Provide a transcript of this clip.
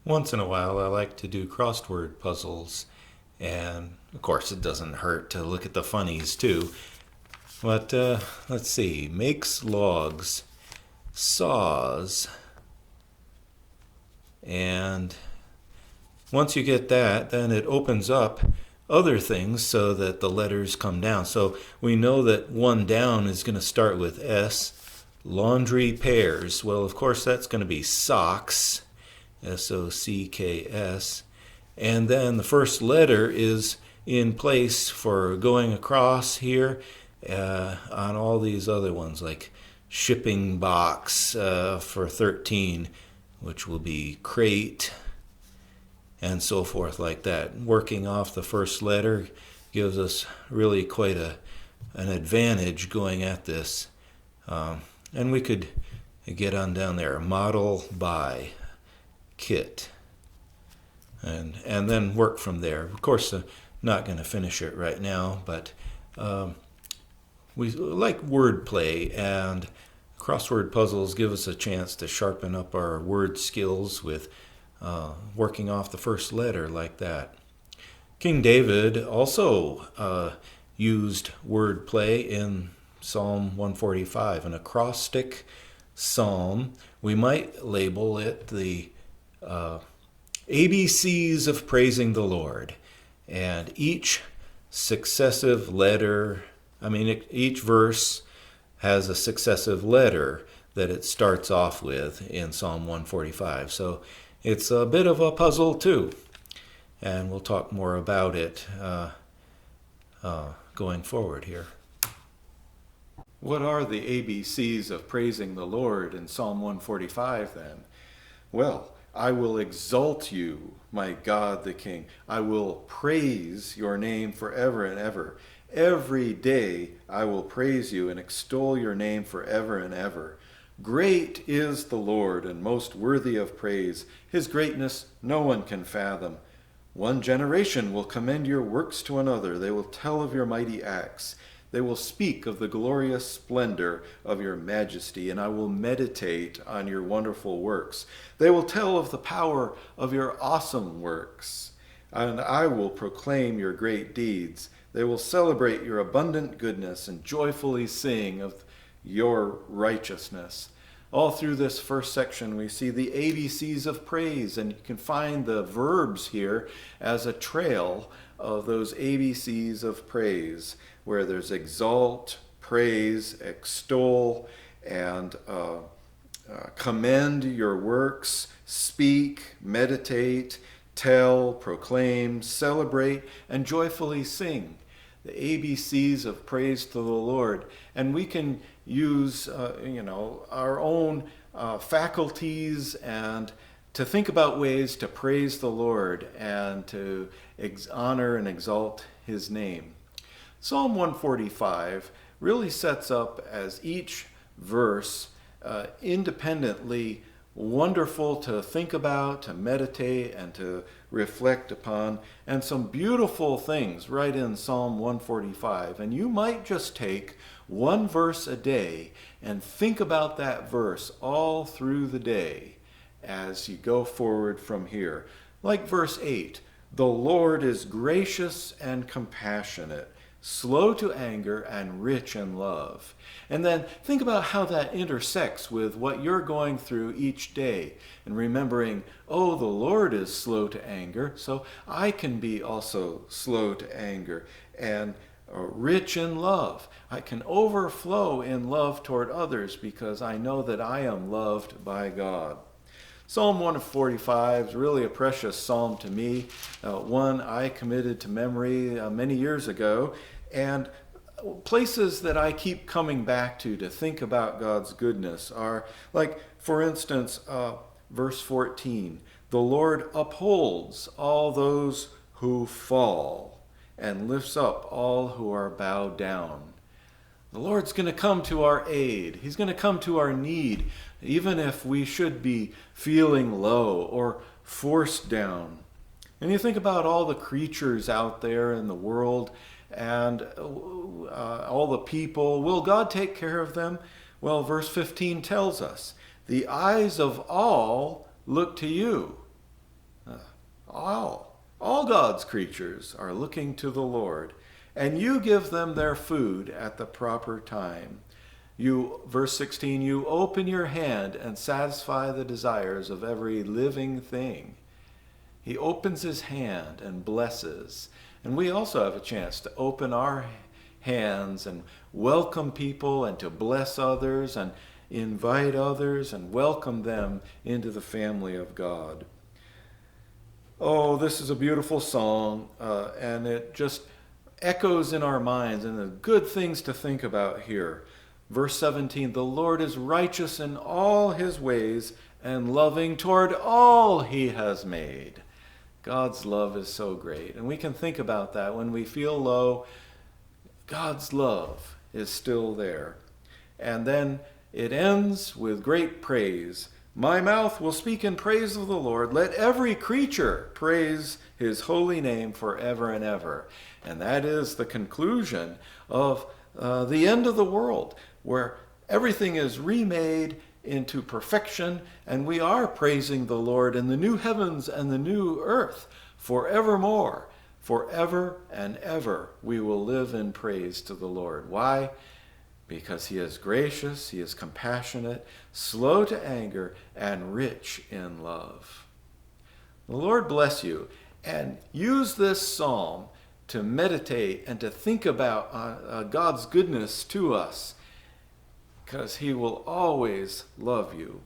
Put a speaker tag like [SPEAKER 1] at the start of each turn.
[SPEAKER 1] Once in a while, I like to do crossword puzzles, and of course, it doesn't hurt to look at the funnies too. But let's see, makes, logs, saws, and once you get that, then it opens up other things so that the letters come down. So we know that one down is going to start with S. Laundry pairs. Well, of course, that's going to be socks. S-O-C-K-S. And then the first letter is in place for going across here on all these other ones, like shipping box for 13, which will be crate, and so forth like that. Working off the first letter gives us really quite an advantage going at this. And we could get on down there, model by kit, and then work from there. Of course, not going to finish it right now, but we like wordplay, and crossword puzzles give us a chance to sharpen up our word skills with working off the first letter like that. King David also used wordplay in Psalm 145, an acrostic psalm. We might label it the ABCs of praising the Lord. And each successive letter, each verse has a successive letter that it starts off with in Psalm 145. So it's a bit of a puzzle too. And we'll talk more about it going forward here. What are the ABCs of praising the Lord in Psalm 145 then? Well, I will exalt you, my God the King. I will praise your name forever and ever. Every day I will praise you and extol your name forever and ever. Great is the Lord and most worthy of praise. His greatness no one can fathom. One generation will commend your works to another. They will tell of your mighty acts. They will speak of the glorious splendor of your majesty, and I will meditate on your wonderful works. They will tell of the power of your awesome works, and I will proclaim your great deeds. They will celebrate your abundant goodness and joyfully sing of your righteousness. All through this first section, we see the ABCs of praise, and you can find the verbs here as a trail of those ABCs of praise, where there's exalt, praise, extol, and commend your works, speak, meditate, tell, proclaim, celebrate, and joyfully sing. The ABCs of praise to the Lord. And we can use, our own faculties and to think about ways to praise the Lord and to honor and exalt his name. Psalm 145 really sets up as each verse independently wonderful to think about, to meditate, and to reflect upon, and some beautiful things right in Psalm 145. And you might just take one verse a day and think about that verse all through the day as you go forward from here. Like verse 8, the Lord is gracious and compassionate, slow to anger and rich in love. And then think about how that intersects with what you're going through each day. And remembering, oh, the Lord is slow to anger, so I can be also slow to anger. And rich in love. I can overflow in love toward others because I know that I am loved by God. Psalm 145 is really a precious psalm to me, one I committed to memory many years ago, and places that I keep coming back to think about God's goodness are, like, for instance, verse 14, the Lord upholds all those who fall and lifts up all who are bowed down. The Lord's going to come to our aid. He's going to come to our need, even if we should be feeling low or forced down. And you think about all the creatures out there in the world and all the people. Will God take care of them? Well, verse 15 tells us, the eyes of all look to you. All God's creatures are looking to the Lord, and you give them their food at the proper time. Verse 16, you open your hand and satisfy the desires of every living thing. He opens his hand and blesses. And we also have a chance to open our hands and welcome people and to bless others and invite others and welcome them into the family of God. Oh, this is a beautiful song, and it just echoes in our minds, and the good things to think about here. Verse 17, the Lord is righteous in all his ways and loving toward all he has made. God's love is so great, and we can think about that when we feel low. God's love is still there. And then it ends with great praise. My mouth will speak in praise of the Lord. Let every creature praise his holy name forever and ever. And that is the conclusion of the end of the world, where everything is remade into perfection, and we are praising the Lord in the new heavens and the new earth forevermore. Forever and ever we will live in praise to the Lord. Why? Because he is gracious, he is compassionate, slow to anger, and rich in love. The Lord bless you, and use this psalm to meditate and to think about God's goodness to us, because he will always love you.